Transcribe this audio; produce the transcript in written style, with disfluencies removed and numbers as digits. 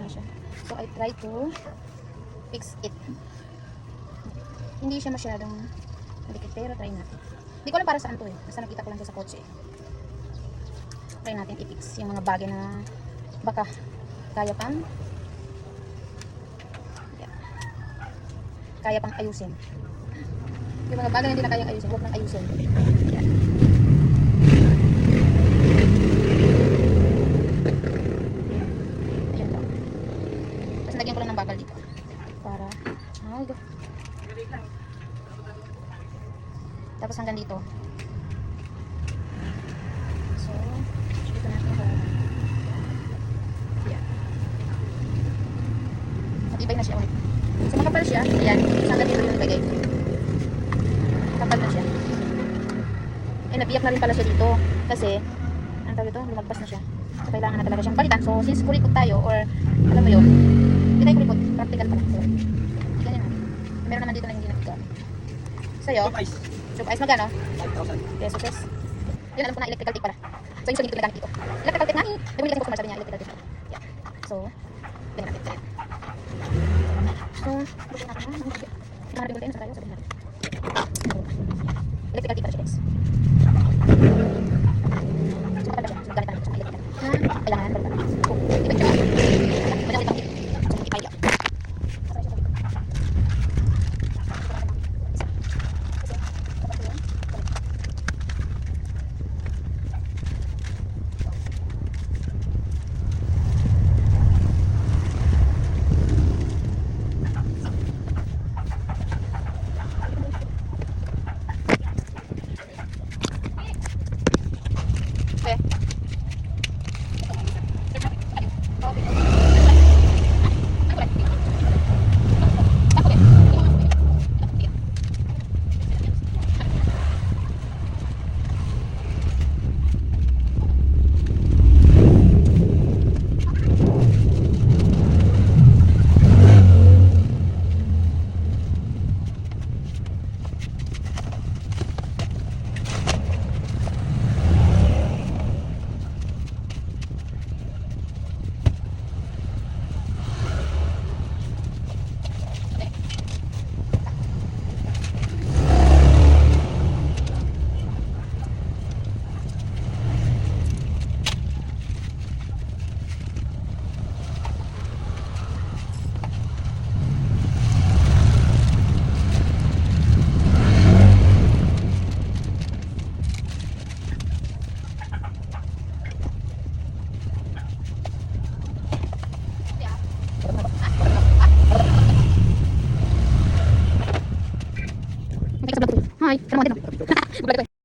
na siya. So I try to fix it. Hindi siya masyadong madikit, pero try natin. Hindi ko alam para saan to eh. Basta nakita ko lang siya sa kotse. Try natin i-fix yung mga bagay na baka kaya pang kaya pang ayusin. Yung mga bagay na hindi na kayang ayusin, huwag nang ayusin. Ayan to. Tapos lagyan ko lang ng bakal dito para tapos hanggang dito. So dito natin ito. Ayan. Matibay na siya ulit. So makapal siya. Ayan. Hanggang dito yung nilagay. Kapal na siya. Eh nabiyak na rin pala siya dito. Kasi ang tawag ito, lumagpas na siya. So kailangan na talaga siyang palitan. So since kuripot tayo or alam mo yun, hindi tayo kuripot. Practical pala. So ganyan natin. Meron naman dito na hindi natin. Sa'yo? Soap ice magkano? 5,000 pesos. Yun, alam ko na electrical tape pala. So yung dito nagamit dito. Electrical tape na. Nabili kasi customer, sabi niya electrical tape. Yeah. So, ganyan natin. So, bukin natin na. Nahanapin mo tayo. Saan tayo? Sabihin natin. Electrical tape pala siya guys. So, kapag na siya. So, gamit na natin siya electrical. Kailangan balikan. So, ibig siya. Madami pang tip. So, multiply lang. Hi, sama mo din. Balik ko.